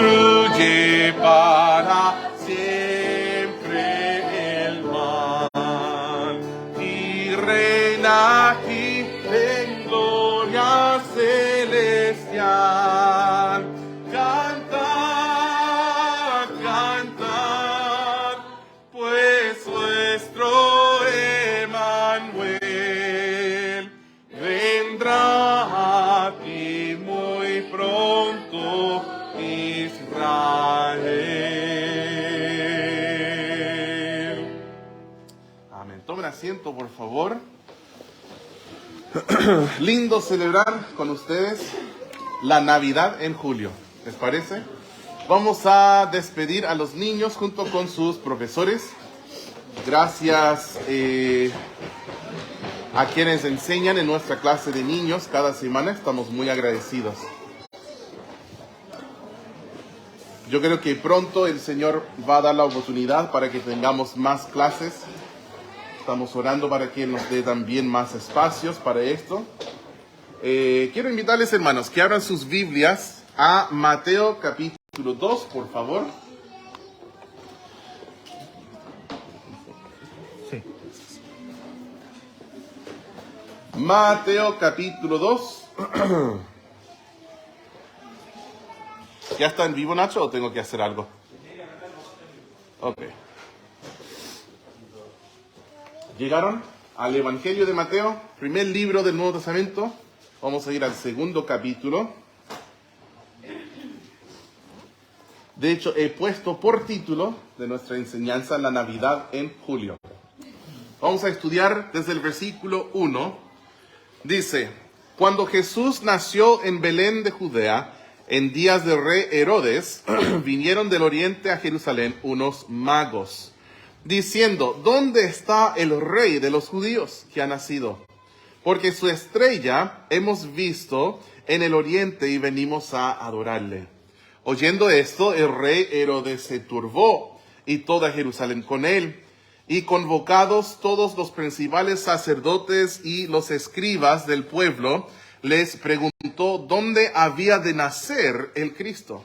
destruye para siempre el mal y reina aquí en gloria celestial. Cantad, cantad, pues nuestro Emmanuel vendrá a ti muy pronto, Israel. Amén. Tomen asiento, por favor. Lindo celebrar con ustedes la Navidad en julio. ¿Les parece? Vamos a despedir a los niños junto con sus profesores. Gracias a quienes enseñan en nuestra clase de niños cada semana. Estamos muy agradecidos. Yo creo que pronto el Señor va a dar la oportunidad para que tengamos más clases. Estamos orando para que Él nos dé también más espacios para esto. Quiero invitarles, hermanos, que abran sus Biblias a Mateo capítulo 2, por favor. Sí. Mateo capítulo 2. ¿Ya está en vivo, Nacho, o tengo que hacer algo? Ok. Llegaron al Evangelio de Mateo, primer libro del Nuevo Testamento. Vamos a ir al segundo capítulo. De hecho, he puesto por título de nuestra enseñanza la Navidad en julio. Vamos a estudiar desde el versículo 1. Dice: cuando Jesús nació en Belén de Judea, en días del rey Herodes, vinieron del oriente a Jerusalén unos magos, diciendo: ¿dónde está el rey de los judíos que ha nacido? Porque su estrella hemos visto en el oriente y venimos a adorarle. Oyendo esto, el rey Herodes se turbó y toda Jerusalén con él. Y convocados todos los principales sacerdotes y los escribas del pueblo, les preguntó dónde había de nacer el Cristo.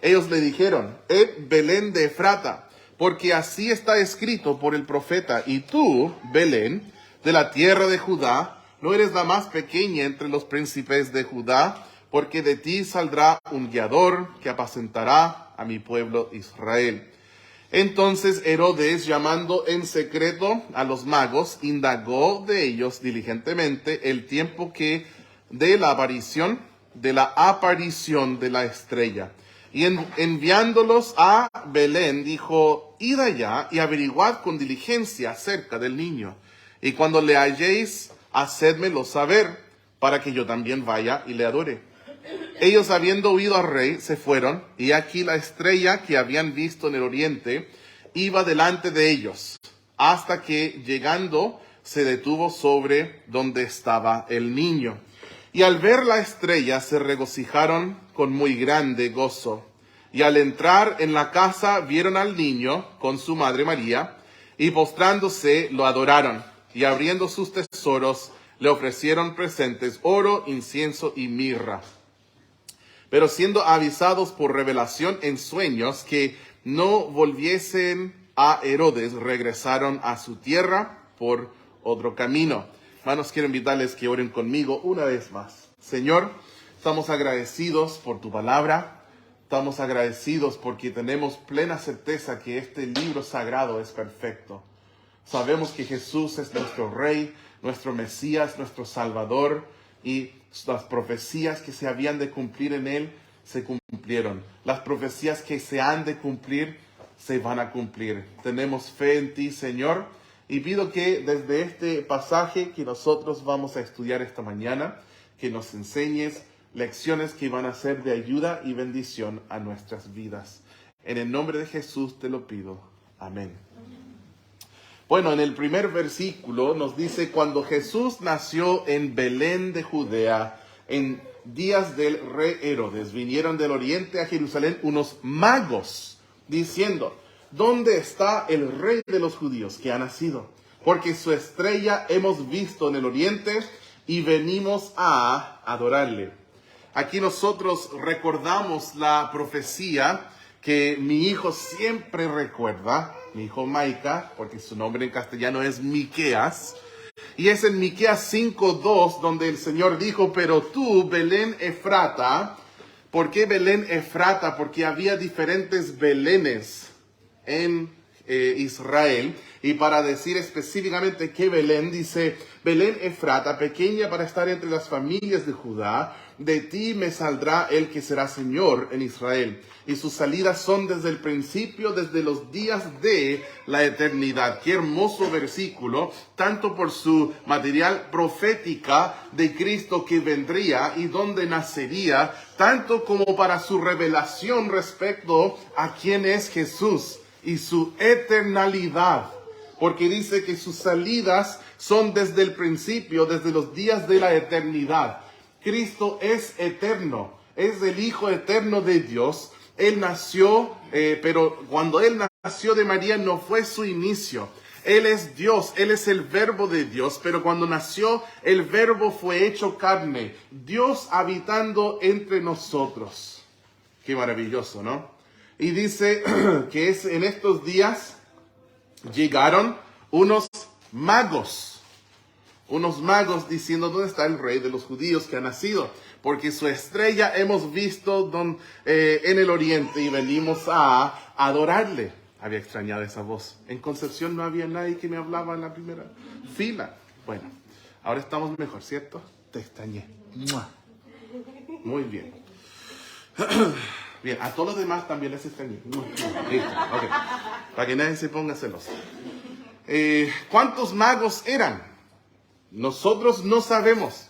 Ellos le dijeron: en Belén de Efrata, porque así está escrito por el profeta: y tú, Belén, de la tierra de Judá, no eres la más pequeña entre los príncipes de Judá, porque de ti saldrá un guiador que apacentará a mi pueblo Israel. Entonces Herodes, llamando en secreto a los magos, indagó de ellos diligentemente el tiempo que de la aparición de la estrella. Y enviándolos a Belén, dijo: id allá y averiguad con diligencia acerca del niño. Y cuando le halléis, hacedmelo saber, para que yo también vaya y le adore. Ellos, habiendo oído al rey, se fueron, y aquí la estrella que habían visto en el oriente iba delante de ellos, hasta que, llegando, se detuvo sobre donde estaba el niño. Y al ver la estrella se regocijaron con muy grande gozo. Y al entrar en la casa vieron al niño con su madre María, y postrándose lo adoraron. Y abriendo sus tesoros le ofrecieron presentes: oro, incienso y mirra. Pero siendo avisados por revelación en sueños que no volviesen a Herodes, regresaron a su tierra por otro camino. Hermanos, quiero invitarles que oren conmigo una vez más. Señor, estamos agradecidos por tu palabra. Estamos agradecidos porque tenemos plena certeza que este libro sagrado es perfecto. Sabemos que Jesús es nuestro Rey, nuestro Mesías, nuestro Salvador, y las profecías que se habían de cumplir en Él se cumplieron. Las profecías que se han de cumplir se van a cumplir. Tenemos fe en ti, Señor, y pido que desde este pasaje que nosotros vamos a estudiar esta mañana, que nos enseñes lecciones que van a ser de ayuda y bendición a nuestras vidas. En el nombre de Jesús te lo pido. Amén. Bueno, en el primer versículo nos dice: cuando Jesús nació en Belén de Judea, en días del rey Herodes, vinieron del oriente a Jerusalén unos magos, diciendo: ¿dónde está el rey de los judíos que ha nacido? Porque su estrella hemos visto en el oriente y venimos a adorarle. Aquí nosotros recordamos la profecía que mi hijo siempre recuerda, mi hijo Maica, porque su nombre en castellano es Miqueas, y es en Miqueas 5:2 donde el Señor dijo, pero tú, Belén Efrata, ¿por qué Belén Efrata? Porque había diferentes Belenes en Israel, y para decir específicamente que Belén, dice, Belén Efrata, pequeña para estar entre las familias de Judá, de ti me saldrá el que será Señor en Israel, y sus salidas son desde el principio, desde los días de la eternidad. Qué hermoso versículo, tanto por su material profética de Cristo que vendría y donde nacería, tanto como para su revelación respecto a quién es Jesús y su eternalidad, porque dice que sus salidas son desde el principio, desde los días de la eternidad. Cristo es eterno, es el Hijo eterno de Dios. Él nació, pero cuando Él nació de María no fue su inicio. Él es Dios, Él es el verbo de Dios, pero cuando nació el verbo fue hecho carne, Dios habitando entre nosotros. Qué maravilloso, ¿no? Y dice que es en estos días llegaron unos magos diciendo, ¿dónde está el rey de los judíos que ha nacido? Porque su estrella hemos visto en el oriente y venimos a adorarle. Había extrañado esa voz. En Concepción no había nadie que me hablaba en la primera fila. Bueno, ahora estamos mejor, ¿cierto? Te extrañé. ¡Mua! Muy bien. Bien, a todos los demás también les extrañé. Listo, ok. Para que nadie se ponga celoso. ¿Cuántos magos eran? Nosotros no sabemos.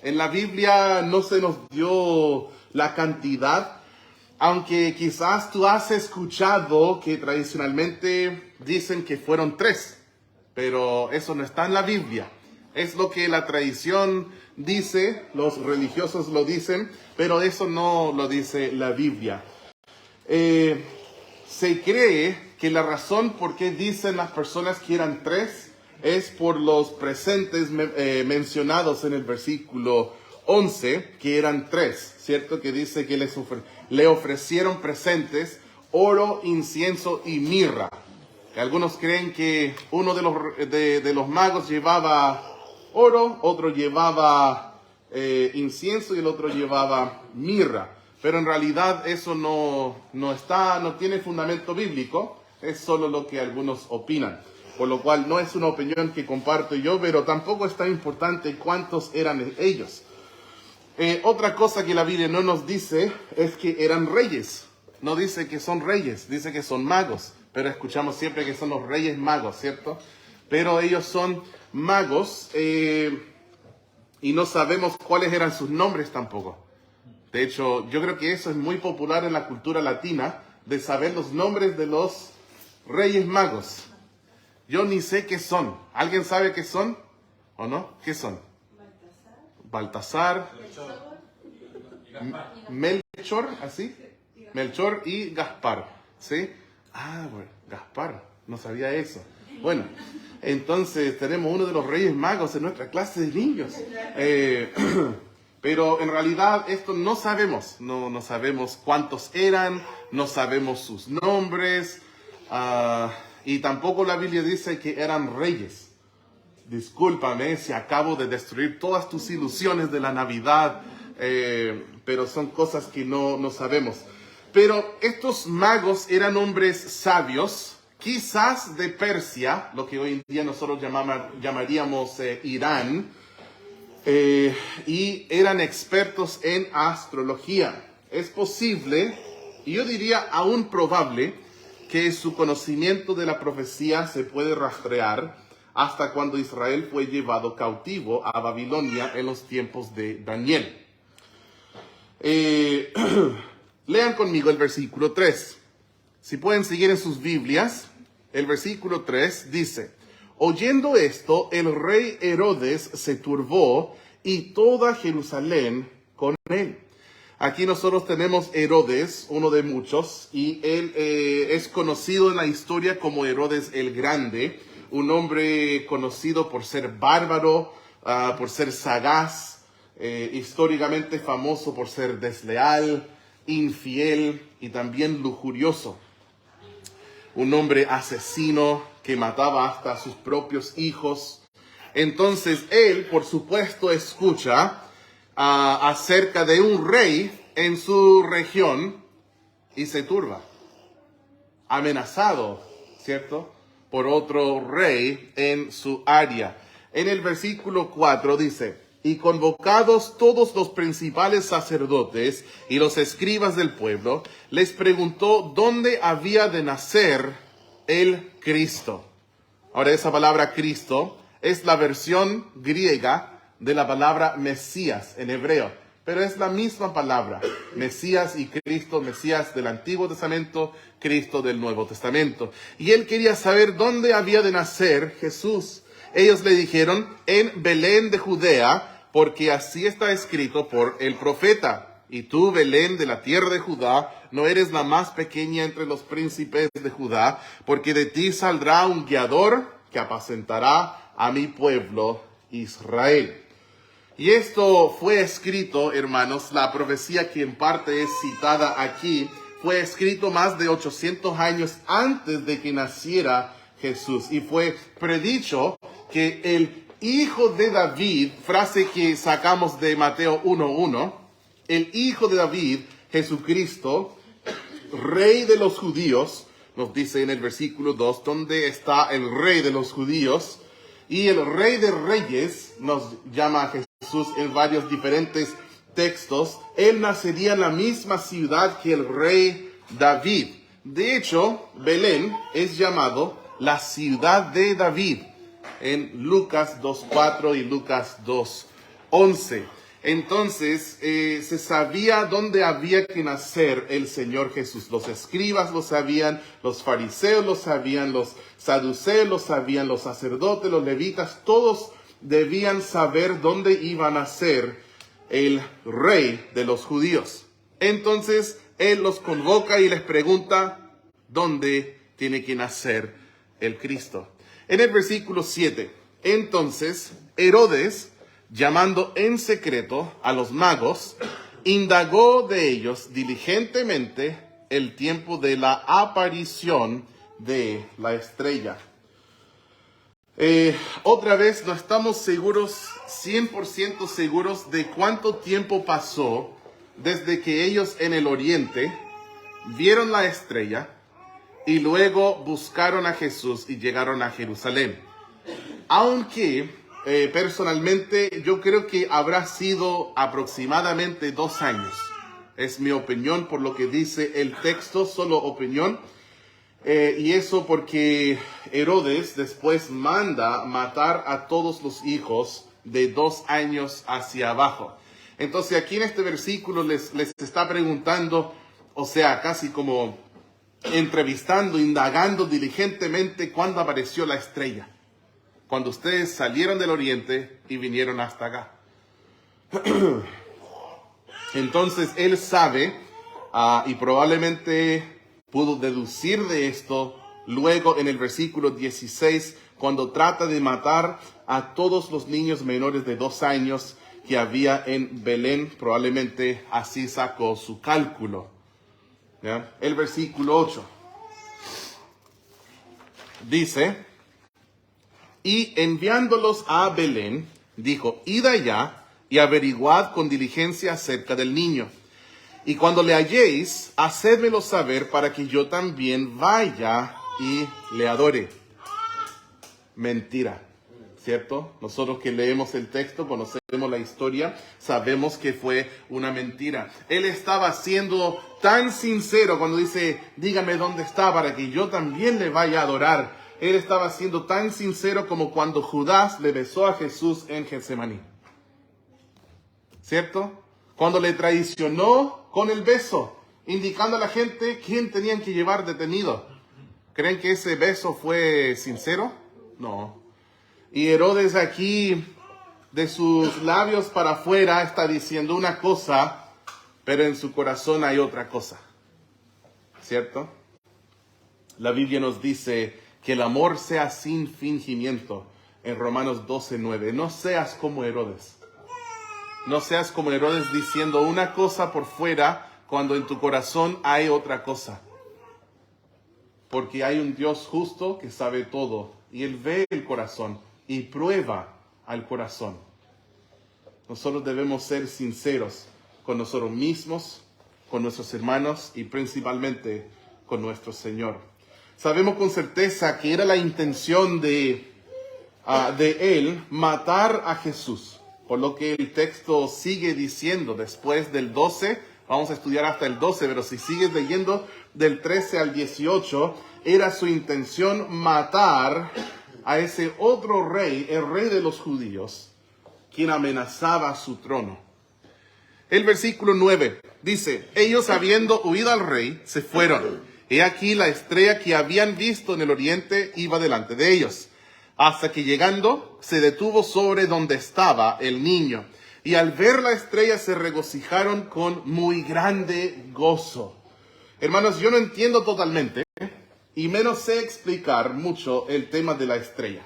En la Biblia no se nos dio la cantidad, aunque quizás tú has escuchado que tradicionalmente dicen que fueron 3, pero eso no está en la Biblia. Es lo que la tradición dice, los religiosos lo dicen, pero eso no lo dice la Biblia. Se cree que la razón por qué dicen las personas que eran 3 es por los presentes mencionados en el versículo 11, que eran 3, ¿cierto? Que dice que le ofrecieron presentes, oro, incienso y mirra. Algunos creen que uno de los magos llevaba oro, otro llevaba incienso y el otro llevaba mirra. Pero en realidad eso no tiene fundamento bíblico, es solo lo que algunos opinan. Por lo cual no es una opinión que comparto yo, pero tampoco es tan importante cuántos eran ellos. Otra cosa que la Biblia no nos dice es que eran reyes. No dice que son reyes, dice que son magos. Pero escuchamos siempre que son los reyes magos, ¿cierto? Pero ellos son magos y no sabemos cuáles eran sus nombres tampoco. De hecho, yo creo que eso es muy popular en la cultura latina, de saber los nombres de los reyes magos. Yo ni sé qué son. ¿Alguien sabe qué son? ¿O no? ¿Qué son? Baltasar. Melchor, ¿así? Melchor y Gaspar, ¿sí? Ah, bueno, Gaspar, no sabía eso. Bueno, entonces tenemos uno de los reyes magos en nuestra clase de niños. Pero en realidad esto no sabemos. No sabemos cuántos eran, no sabemos sus nombres. Y tampoco la Biblia dice que eran reyes. Discúlpame si acabo de destruir todas tus ilusiones de la Navidad, pero son cosas que no sabemos. Pero estos magos eran hombres sabios, quizás de Persia, lo que hoy en día nosotros llamaríamos Irán, y eran expertos en astrología. Es posible, y yo diría aún probable, que su conocimiento de la profecía se puede rastrear hasta cuando Israel fue llevado cautivo a Babilonia en los tiempos de Daniel. Lean conmigo el versículo 3. Si pueden seguir en sus Biblias, el versículo 3 dice: oyendo esto, el rey Herodes se turbó y toda Jerusalén con él. Aquí nosotros tenemos Herodes, uno de muchos, y él es conocido en la historia como Herodes el Grande, un hombre conocido por ser bárbaro, por ser sagaz, históricamente famoso por ser desleal, infiel y también lujurioso. Un hombre asesino que mataba hasta a sus propios hijos. Entonces él, por supuesto, escucha acerca de un rey en su región y se turba, amenazado, ¿cierto?, por otro rey en su área. En el versículo 4 dice: y convocados todos los principales sacerdotes y los escribas del pueblo, les preguntó dónde había de nacer el Cristo. Ahora, esa palabra Cristo es la versión griega de la palabra Mesías en hebreo, pero es la misma palabra, Mesías y Cristo, Mesías del Antiguo Testamento, Cristo del Nuevo Testamento. Y él quería saber dónde había de nacer Jesús. Ellos le dijeron: en Belén de Judea, porque así está escrito por el profeta: y tú, Belén, de la tierra de Judá, no eres la más pequeña entre los príncipes de Judá, porque de ti saldrá un guiador que apacentará a mi pueblo Israel. Y esto fue escrito, hermanos, la profecía que en parte es citada aquí, fue escrito más de 800 años antes de que naciera Jesús. Y fue predicho que el hijo de David, frase que sacamos de Mateo 1:1, el hijo de David, Jesucristo, rey de los judíos, nos dice en el versículo 2, ¿dónde está el rey de los judíos? Y el rey de reyes nos llama a Jesús en varios diferentes textos. Él nacería en la misma ciudad que el rey David. De hecho, Belén es llamado la ciudad de David en Lucas 2:4 y Lucas 2:11. Entonces, se sabía dónde había que nacer el Señor Jesús. Los escribas lo sabían, los fariseos lo sabían, los saduceos lo sabían, los sacerdotes, los levitas, todos debían saber dónde iba a nacer el rey de los judíos. Entonces, él los convoca y les pregunta dónde tiene que nacer el Cristo. En el versículo 7, entonces Herodes, llamando en secreto a los magos, indagó de ellos diligentemente el tiempo de la aparición de la estrella. Otra vez no estamos seguros, 100% seguros de cuánto tiempo pasó desde que ellos en el oriente vieron la estrella y luego buscaron a Jesús y llegaron a Jerusalén. Aunque personalmente yo creo que habrá sido aproximadamente 2 años. Es mi opinión por lo que dice el texto, solo opinión. Y eso porque Herodes después manda matar a todos los hijos de 2 años hacia abajo. Entonces aquí en este versículo les está preguntando, o sea, casi como entrevistando, indagando diligentemente cuándo apareció la estrella. Cuando ustedes salieron del oriente y vinieron hasta acá. Entonces él sabe y probablemente pudo deducir de esto luego en el versículo 16, cuando trata de matar a todos los niños menores de 2 años que había en Belén. Probablemente así sacó su cálculo. ¿Ya? El versículo 8 dice: y enviándolos a Belén, dijo: id allá y averiguad con diligencia acerca del niño. Y cuando le halléis, hacedmelo saber para que yo también vaya y le adore. Mentira, ¿cierto? Nosotros que leemos el texto, conocemos la historia, sabemos que fue una mentira. Él estaba siendo tan sincero cuando dice: dígame dónde está para que yo también le vaya a adorar. Él estaba siendo tan sincero como cuando Judas le besó a Jesús en Getsemaní. ¿Cierto? Cuando le traicionó con el beso, indicando a la gente quién tenían que llevar detenido. ¿Creen que ese beso fue sincero? No. Y Herodes aquí, de sus labios para afuera, está diciendo una cosa, pero en su corazón hay otra cosa. ¿Cierto? La Biblia nos dice que el amor sea sin fingimiento. En Romanos 12:9. No seas como Herodes. No seas como Herodes diciendo una cosa por fuera cuando en tu corazón hay otra cosa. Porque hay un Dios justo que sabe todo y Él ve el corazón y prueba al corazón. Nosotros debemos ser sinceros con nosotros mismos, con nuestros hermanos y principalmente con nuestro Señor. Sabemos con certeza que era la intención de Él matar a Jesús. Por lo que el texto sigue diciendo después del 12, vamos a estudiar hasta el 12, pero si sigues leyendo del 13 al 18, era su intención matar a ese otro rey, el rey de los judíos, quien amenazaba su trono. El versículo 9 dice, ellos habiendo huido al rey, se fueron. He aquí la estrella que habían visto en el oriente iba delante de ellos, hasta que llegando se detuvo sobre donde estaba el niño. Y al ver la estrella se regocijaron con muy grande gozo. Hermanos, yo no entiendo totalmente, y menos sé explicar mucho el tema de la estrella.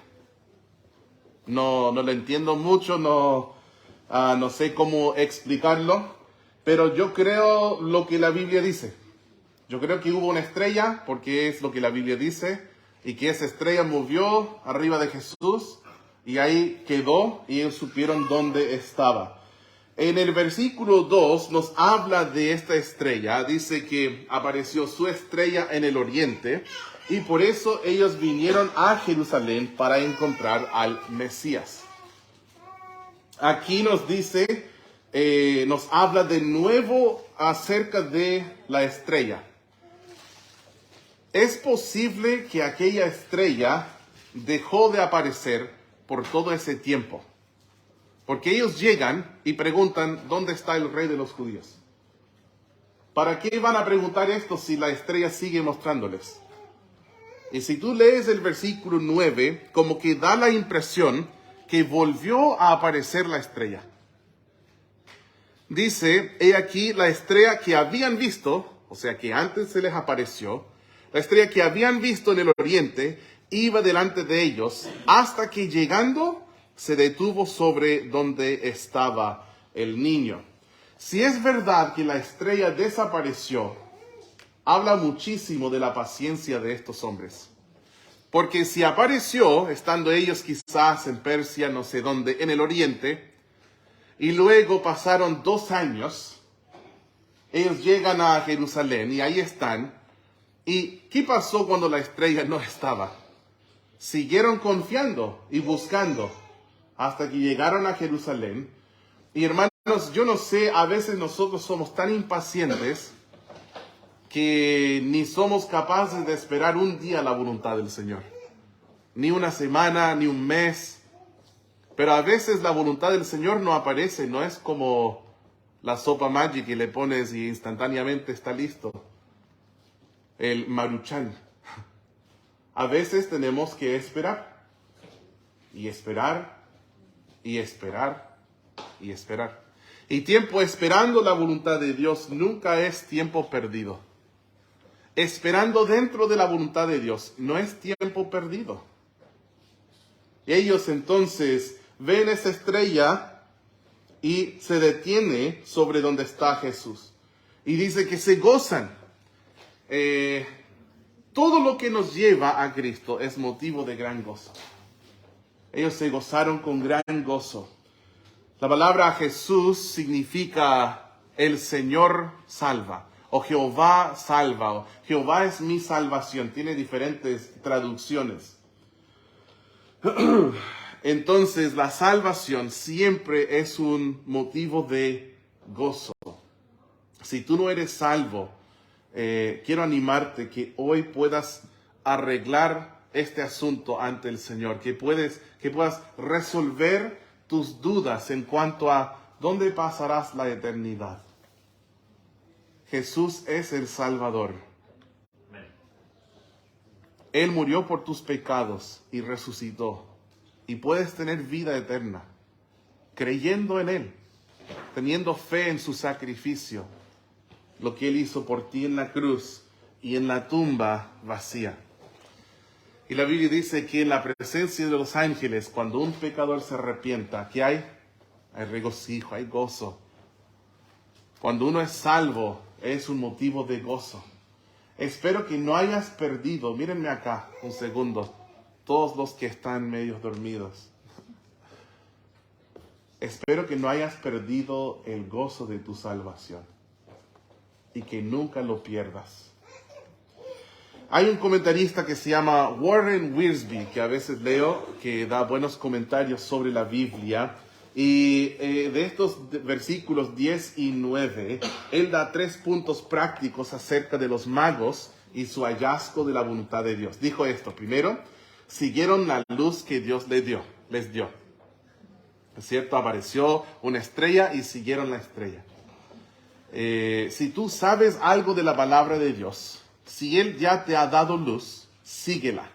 No lo entiendo mucho, no sé cómo explicarlo, pero yo creo lo que la Biblia dice. Yo creo que hubo una estrella, porque es lo que la Biblia dice, y que esa estrella movió arriba de Jesús, y ahí quedó, y ellos supieron dónde estaba. En el versículo 2 nos habla de esta estrella, dice que apareció su estrella en el oriente, y por eso ellos vinieron a Jerusalén para encontrar al Mesías. Aquí nos dice, nos habla de nuevo acerca de la estrella. Es posible que aquella estrella dejó de aparecer por todo ese tiempo. Porque ellos llegan y preguntan, ¿dónde está el rey de los judíos? ¿Para qué van a preguntar esto si la estrella sigue mostrándoles? Y si tú lees el versículo 9, como que da la impresión que volvió a aparecer la estrella. Dice, he aquí la estrella que habían visto, o sea que antes se les apareció, la estrella que habían visto en el oriente iba delante de ellos, hasta que llegando se detuvo sobre donde estaba el niño. Si es verdad que la estrella desapareció, habla muchísimo de la paciencia de estos hombres. Porque si apareció, estando ellos quizás en Persia, no sé dónde, en el oriente, y luego pasaron 2 años, ellos llegan a Jerusalén y ahí están. ¿Y qué pasó cuando la estrella no estaba? Siguieron confiando y buscando hasta que llegaron a Jerusalén. Y hermanos, yo no sé, a veces nosotros somos tan impacientes que ni somos capaces de esperar un día la voluntad del Señor. Ni una semana, ni un mes. Pero a veces la voluntad del Señor no aparece, no es como la sopa Maggi que le pones y instantáneamente está listo. El Maruchan. A veces tenemos que esperar. Y esperar, y esperar, y esperar. Y tiempo esperando la voluntad de Dios nunca es tiempo perdido. Esperando dentro de la voluntad de Dios no es tiempo perdido. Ellos entonces ven esa estrella y se detiene sobre donde está Jesús. Y dice que se gozan. Todo lo que nos lleva a Cristo es motivo de gran gozo. Ellos se gozaron con gran gozo. La palabra Jesús significa el Señor salva, o Jehová salva, o Jehová es mi salvación. Tiene diferentes traducciones. Entonces, la salvación siempre es un motivo de gozo. Si tú no eres salvo, quiero animarte que hoy puedas arreglar este asunto ante el Señor, que puedas resolver tus dudas en cuanto a dónde pasarás la eternidad. Jesús es el Salvador. Él murió por tus pecados y resucitó. Y puedes tener vida eterna, creyendo en Él, teniendo fe en su sacrificio, lo que Él hizo por ti en la cruz y en la tumba vacía. Y la Biblia dice que en la presencia de los ángeles, cuando un pecador se arrepienta, ¿qué hay? hay regocijo, hay gozo. Cuando uno es salvo, es un motivo de gozo. Espero que no hayas perdido, mírenme acá un segundo, todos los que están medio dormidos. Espero que no hayas perdido el gozo de tu salvación y que nunca lo pierdas. Hay un comentarista que se llama Warren Wiersbe, que a veces leo, que da buenos comentarios sobre la Biblia. Y de estos versículos 10 y 9, él da 3 puntos prácticos acerca de los magos y su hallazgo de la voluntad de Dios. Dijo esto: primero, siguieron la luz que Dios les dio. ¿Es cierto? Apareció una estrella y siguieron la estrella. Si tú sabes algo de la palabra de Dios, si Él ya te ha dado luz, síguela.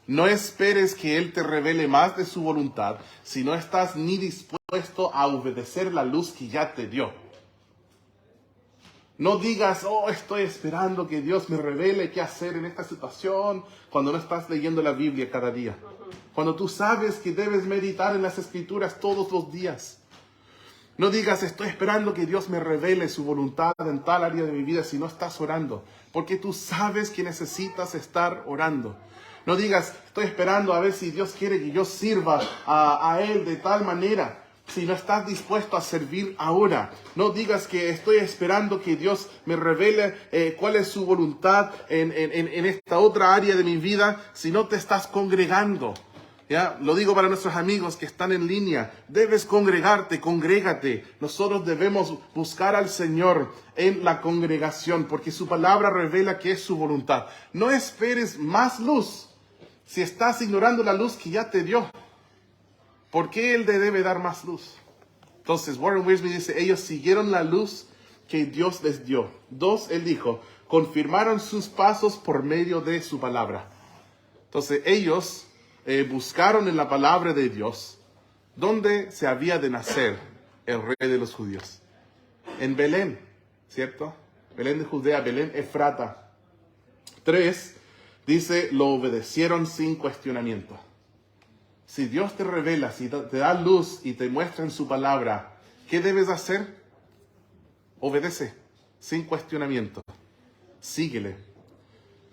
No esperes que Él te revele más de su voluntad si no estás ni dispuesto a obedecer la luz que ya te dio. No digas, estoy esperando que Dios me revele qué hacer en esta situación, cuando no estás leyendo la Biblia cada día. Cuando tú sabes que debes meditar en las Escrituras todos los días. No digas, estoy esperando que Dios me revele su voluntad en tal área de mi vida si no estás orando, porque tú sabes que necesitas estar orando. No digas, estoy esperando a ver si Dios quiere que yo sirva a Él de tal manera, si no estás dispuesto a servir ahora. No digas que estoy esperando que Dios me revele cuál es su voluntad en esta otra área de mi vida, si no te estás congregando. ¿Ya? Lo digo para nuestros amigos que están en línea. Debes congregarte, congrégate. Nosotros debemos buscar al Señor en la congregación, porque su palabra revela que es su voluntad. No esperes más luz si estás ignorando la luz que ya te dio. ¿Por qué Él te debe dar más luz? Entonces, Warren Wiersbe dice, ellos siguieron la luz que Dios les dio. 2, él dijo, confirmaron sus pasos por medio de su palabra. Entonces, ellos buscaron en la palabra de Dios dónde se había de nacer el rey de los judíos. En Belén, ¿cierto? Belén de Judea, Belén Efrata. 3, dice, lo obedecieron sin cuestionamiento. Si Dios te revela, si te da luz y te muestra en su palabra, ¿qué debes hacer? Obedece, sin cuestionamiento. Síguele.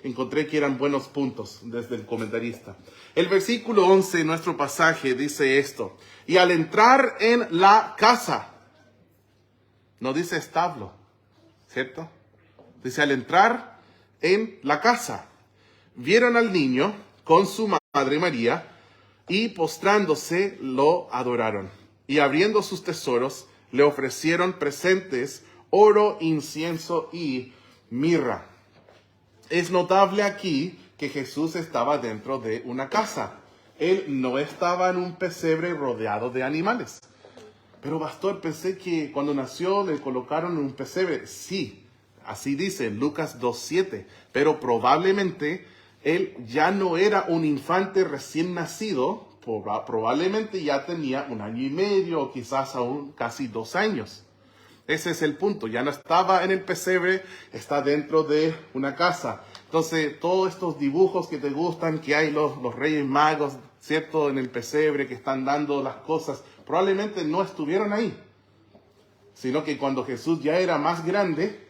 Encontré que eran buenos puntos desde el comentarista. El versículo 11 de nuestro pasaje dice esto: y al entrar en la casa, no dice establo, ¿cierto? Dice al entrar en la casa, vieron al niño con su madre María, y postrándose lo adoraron. Y abriendo sus tesoros, le ofrecieron presentes, oro, incienso y mirra. Es notable aquí que Jesús estaba dentro de una casa. Él no estaba en un pesebre rodeado de animales. Pero pastor, pensé que cuando nació le colocaron en un pesebre. Sí, así dice Lucas 2:7. Pero probablemente él ya no era un infante recién nacido. Probablemente ya tenía 1 año y medio o quizás aún casi 2 años. Ese es el punto, ya no estaba en el pesebre, está dentro de una casa. Entonces, todos estos dibujos que te gustan, que hay los reyes magos, ¿cierto? En el pesebre, que están dando las cosas, probablemente no estuvieron ahí. Sino que cuando Jesús ya era más grande,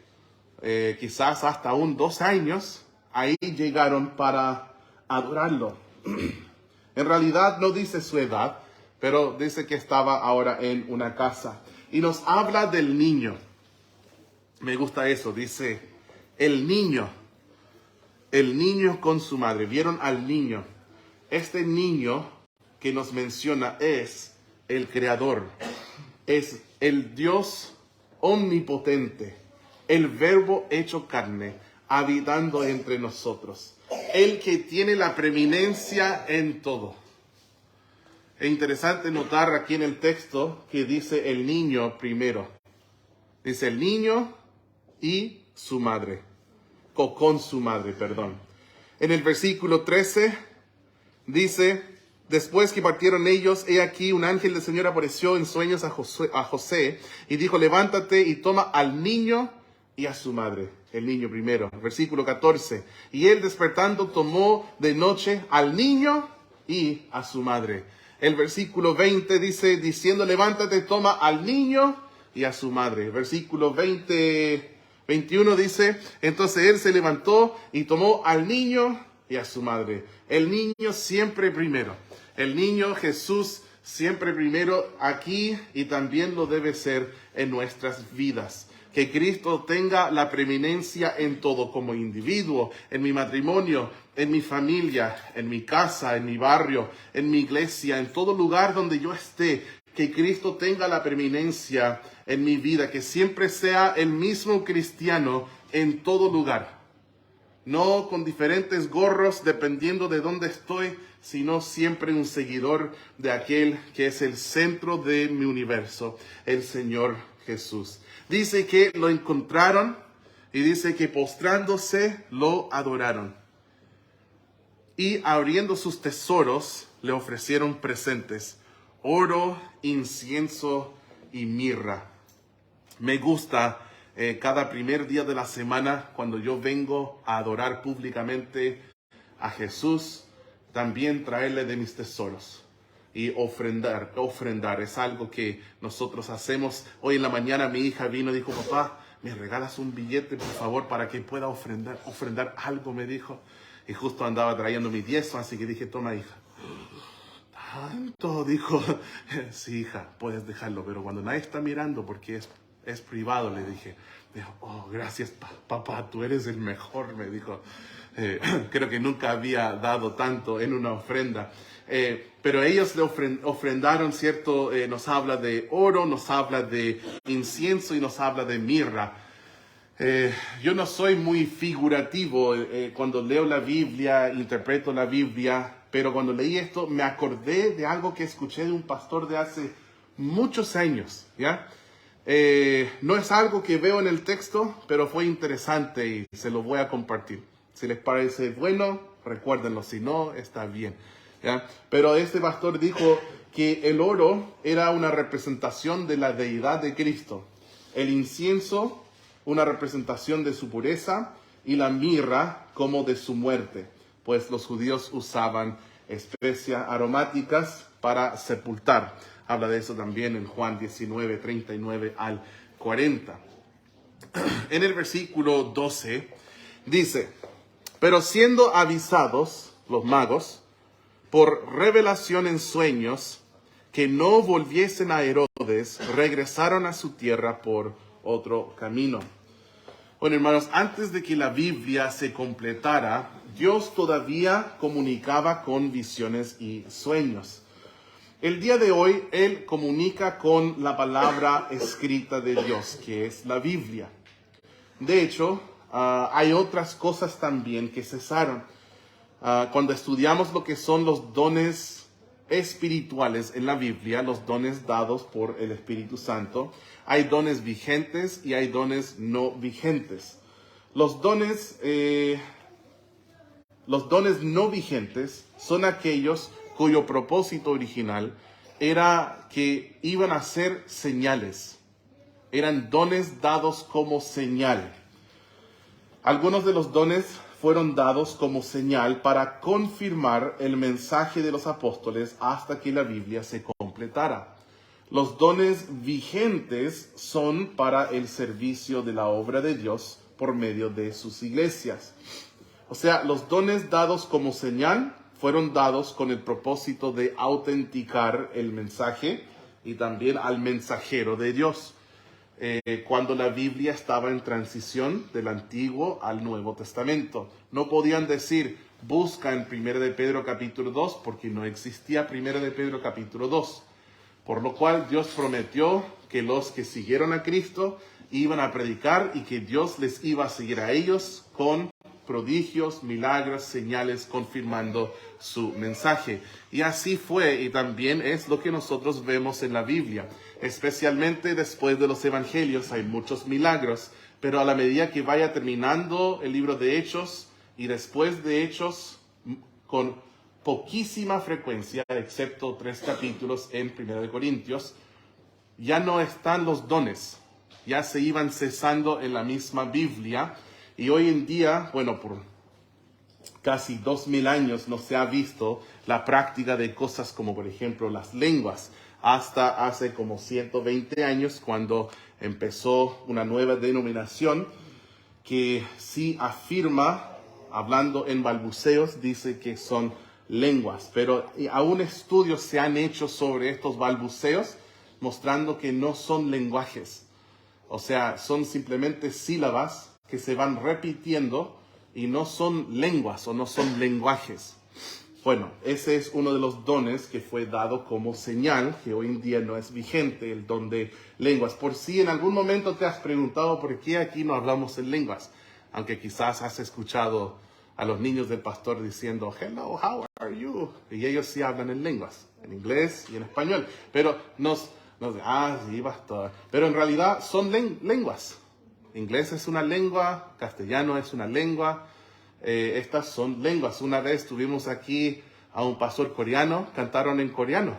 quizás hasta aún 2 años, ahí llegaron para adorarlo. En realidad no dice su edad, pero dice que estaba ahora en una casa. Y nos habla del niño. Me gusta eso, dice, el niño con su madre. ¿Vieron al niño? Este niño que nos menciona es el Creador. Es el Dios omnipotente, el Verbo hecho carne, habitando entre nosotros. El que tiene la preeminencia en todo. Es interesante notar aquí en el texto que dice el niño primero. Dice el niño y su madre. Con su madre, perdón. En el versículo 13 dice, después que partieron ellos, he aquí un ángel del Señor apareció en sueños a José y dijo, levántate y toma al niño y a su madre. El niño primero. Versículo 14. Y él despertando tomó de noche al niño y a su madre. El versículo 20 dice, diciendo, levántate, toma al niño y a su madre. Versículo 21 dice, entonces él se levantó y tomó al niño y a su madre. El niño siempre primero. El niño Jesús siempre primero aquí, y también lo debe ser en nuestras vidas. Que Cristo tenga la preeminencia en todo, como individuo, en mi matrimonio, en mi familia, en mi casa, en mi barrio, en mi iglesia, en todo lugar donde yo esté. Que Cristo tenga la preeminencia en mi vida, que siempre sea el mismo cristiano en todo lugar. No con diferentes gorros dependiendo de dónde estoy, sino siempre un seguidor de aquel que es el centro de mi universo, el Señor Jesús. Dice que lo encontraron y dice que postrándose lo adoraron. Y abriendo sus tesoros le ofrecieron presentes, oro, incienso y mirra. Me gusta cada primer día de la semana, cuando yo vengo a adorar públicamente a Jesús, también traerle de mis tesoros y ofrendar. Es algo que nosotros hacemos. Hoy en la mañana mi hija vino y dijo, papá, ¿me regalas un billete, por favor, para que pueda ofrendar algo? Me dijo. Y justo andaba trayendo mi diezmo, así que dije, toma, hija. Tanto, dijo. Sí, hija, puedes dejarlo, pero cuando nadie está mirando, porque es privado, le dije. Dijo, oh, gracias, papá, tú eres el mejor, me dijo. Creo que nunca había dado tanto en una ofrenda. Pero ellos le ofrendaron, ¿cierto? Nos habla de oro, nos habla de incienso y nos habla de mirra. Yo no soy muy figurativo cuando leo la Biblia, interpreto la Biblia, pero cuando leí esto me acordé de algo que escuché de un pastor de hace muchos años, ¿ya? No es algo que veo en el texto, pero fue interesante y se lo voy a compartir. Si les parece bueno, recuérdenlo, si no, está bien, ¿ya? Pero este pastor dijo que el oro era una representación de la deidad de Cristo, el incienso una representación de su pureza y la mirra como de su muerte, pues los judíos usaban especias aromáticas para sepultar. Habla de eso también en Juan 19, 39 al 40. En el versículo 12 dice, pero siendo avisados los magos por revelación en sueños que no volviesen a Herodes, regresaron a su tierra por otro camino. Bueno, hermanos, antes de que la Biblia se completara, Dios todavía comunicaba con visiones y sueños. El día de hoy, Él comunica con la palabra escrita de Dios, que es la Biblia. De hecho, hay otras cosas también que cesaron. Cuando estudiamos lo que son los dones espirituales en la Biblia, los dones dados por el Espíritu Santo, hay dones vigentes y hay dones no vigentes. Los dones no vigentes son aquellos cuyo propósito original era que iban a ser señales. Eran dones dados como señal. Algunos de los dones fueron dados como señal para confirmar el mensaje de los apóstoles hasta que la Biblia se completara. Los dones vigentes son para el servicio de la obra de Dios por medio de sus iglesias. O sea, los dones dados como señal fueron dados con el propósito de autenticar el mensaje y también al mensajero de Dios. Cuando la Biblia estaba en transición del Antiguo al Nuevo Testamento. No podían decir, busca en 1 de Pedro capítulo 2, porque no existía 1 de Pedro capítulo 2. Por lo cual Dios prometió que los que siguieron a Cristo iban a predicar y que Dios les iba a seguir a ellos con prodigios, milagros, señales, confirmando su mensaje. Y así fue, y también es lo que nosotros vemos en la Biblia. Especialmente después de los evangelios hay muchos milagros, pero a la medida que vaya terminando el libro de Hechos y después de Hechos, con poquísima frecuencia, excepto 3 capítulos en 1 de Corintios, ya no están los dones, ya se iban cesando en la misma Biblia. Y hoy en día, bueno, por casi 2000 años no se ha visto la práctica de cosas como, por ejemplo, las lenguas, hasta hace como 120 años cuando empezó una nueva denominación que sí afirma, hablando en balbuceos, dice que son lenguas, pero aún estudios se han hecho sobre estos balbuceos mostrando que no son lenguajes. O sea, son simplemente sílabas que se van repitiendo y no son lenguas o no son lenguajes. Bueno, ese es uno de los dones que fue dado como señal, que hoy en día no es vigente, el don de lenguas. Por si en algún momento te has preguntado por qué aquí no hablamos en lenguas, aunque quizás has escuchado a los niños del pastor diciendo, hello, how are you? Y ellos sí hablan en lenguas, en inglés y en español, pero sí, pastor. Pero en realidad son lenguas. Inglés es una lengua, castellano es una lengua. Estas son lenguas. Una vez tuvimos aquí a un pastor coreano, cantaron en coreano.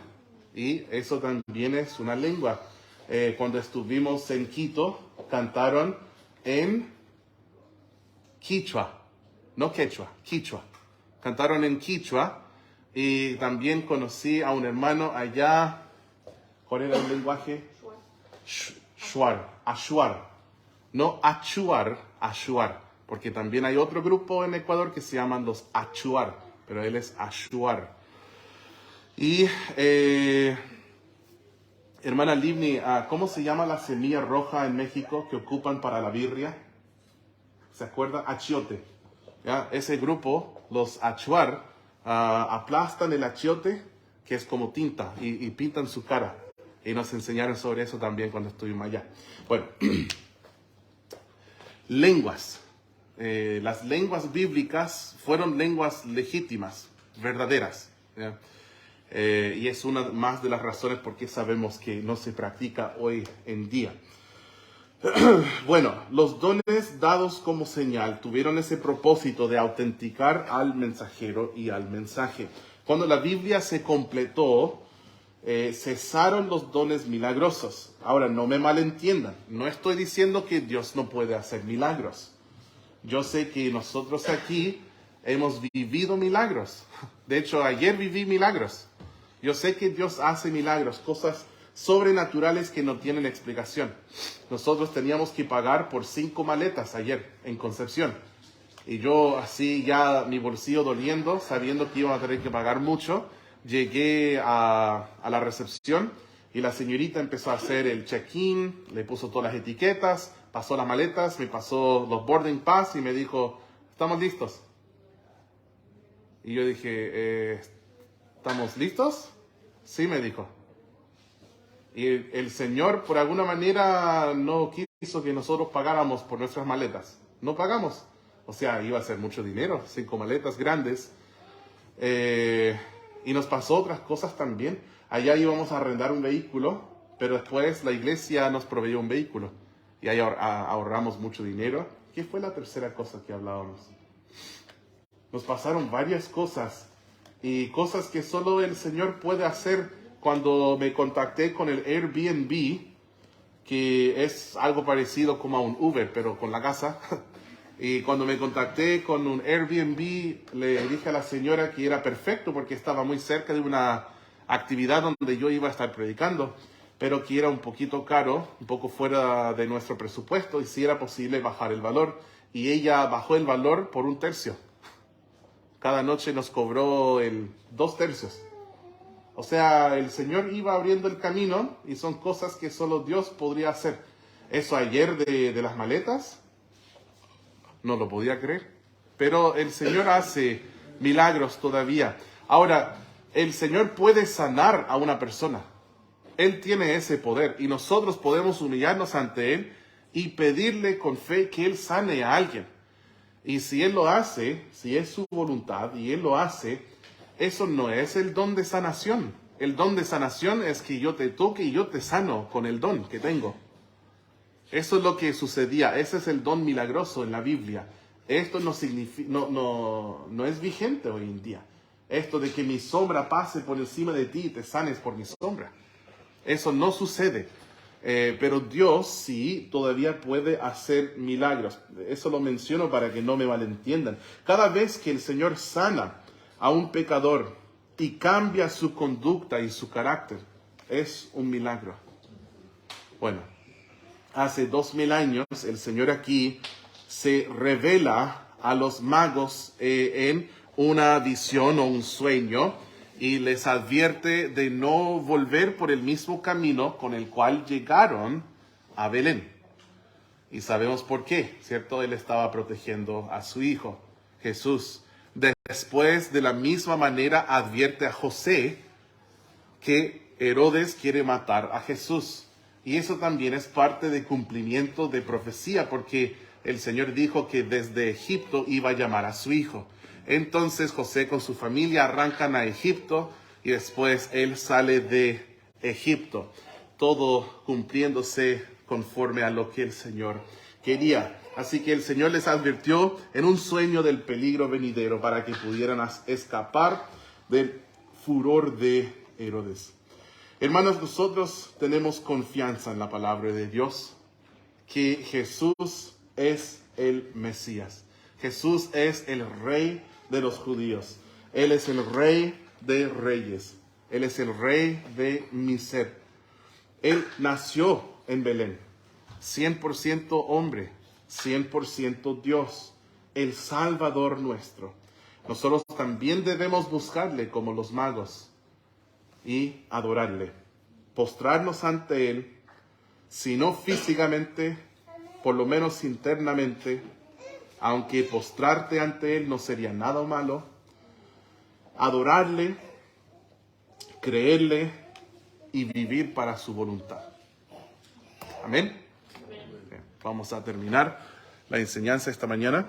Y eso también es una lengua. Cuando estuvimos en Quito, cantaron en Quichua. No quechua, Quichua. Cantaron en Quichua. Y también conocí a un hermano allá. ¿Cuál era el lenguaje? Shuar. Ashuar. No achuar, ashuar. Porque también hay otro grupo en Ecuador que se llaman los achuar. Pero él es ashuar. Y, hermana Livni, ¿cómo se llama la semilla roja en México que ocupan para la birria? ¿Se acuerda? Achiote. ¿Ya? Ese grupo, los achuar, aplastan el achiote, que es como tinta, y pintan su cara. Y nos enseñaron sobre eso también cuando estuvimos allá. Bueno, lenguas. Las lenguas bíblicas fueron lenguas legítimas, verdaderas. ¿Ya? Y es una más de las razones por qué sabemos que no se practica hoy en día. Bueno, los dones dados como señal tuvieron ese propósito de autenticar al mensajero y al mensaje. Cuando la Biblia se completó, cesaron los dones milagrosos. Ahora, no me malentiendan. No estoy diciendo que Dios no puede hacer milagros. Yo sé que nosotros aquí hemos vivido milagros. De hecho, ayer viví milagros. Yo sé que Dios hace milagros, cosas sobrenaturales que no tienen explicación. Nosotros teníamos que pagar por 5 maletas ayer en Concepción. Y yo así ya mi bolsillo doliendo, sabiendo que iba a tener que pagar mucho, llegué a la recepción y la señorita empezó a hacer el check-in, le puso todas las etiquetas, pasó las maletas, me pasó los boarding pass y me dijo, ¿estamos listos? Y yo dije, ¿estamos listos? Sí, me dijo. Y el Señor, por alguna manera, no quiso que nosotros pagáramos por nuestras maletas. No pagamos. O sea, iba a ser mucho dinero, 5 maletas grandes. Y nos pasó otras cosas también. Allá íbamos a arrendar un vehículo, pero después la iglesia nos proveyó un vehículo. Y ahí ahorramos mucho dinero. ¿Qué fue la tercera cosa que hablábamos? Nos pasaron varias cosas. Y cosas que solo el Señor puede hacer. Cuando me contacté con el Airbnb, que es algo parecido como a un Uber, pero con la casa. Y cuando me contacté con un Airbnb, le dije a la señora que era perfecto porque estaba muy cerca de una actividad donde yo iba a estar predicando, pero que era un poquito caro, un poco fuera de nuestro presupuesto, y si era posible bajar el valor. Y ella bajó el valor por 1/3. Cada noche nos cobró 2/3. O sea, el Señor iba abriendo el camino y son cosas que solo Dios podría hacer. Eso ayer de las maletas, no lo podía creer. Pero el Señor hace milagros todavía. Ahora, el Señor puede sanar a una persona. Él tiene ese poder y nosotros podemos humillarnos ante Él y pedirle con fe que Él sane a alguien. Y si Él lo hace, si es su voluntad y Él lo hace, eso no es el don de sanación. El don de sanación es que yo te toque y yo te sano con el don que tengo. Eso es lo que sucedía. Ese es el don milagroso en la Biblia. Esto no es vigente hoy en día. Esto de que mi sombra pase por encima de ti y te sanes por mi sombra. Eso no sucede. Pero Dios sí todavía puede hacer milagros. Eso lo menciono para que no me malentiendan. Cada vez que el Señor sana a un pecador y cambia su conducta y su carácter, es un milagro. Bueno, hace 2000 años el Señor aquí se revela a los magos en una visión o un sueño y les advierte de no volver por el mismo camino con el cual llegaron a Belén. Y sabemos por qué, ¿cierto? Él estaba protegiendo a su hijo, Jesús. Después, de la misma manera, advierte a José que Herodes quiere matar a Jesús. Y eso también es parte de cumplimiento de profecía, porque el Señor dijo que desde Egipto iba a llamar a su hijo. Entonces José con su familia arrancan a Egipto y después él sale de Egipto. Todo cumpliéndose conforme a lo que el Señor quería. Así que el Señor les advirtió en un sueño del peligro venidero para que pudieran escapar del furor de Herodes. Hermanos, nosotros tenemos confianza en la palabra de Dios, que Jesús es el Mesías. Jesús es el Rey de los judíos. Él es el Rey de reyes. Él es el Rey de mi ser. Él nació en Belén, 100% hombre, 100% Dios, el Salvador nuestro. Nosotros también debemos buscarle como los magos y adorarle, postrarnos ante Él, si no físicamente, por lo menos internamente, aunque postrarte ante Él no sería nada malo, adorarle, creerle y vivir para su voluntad. Amén. Bien, vamos a terminar la enseñanza esta mañana.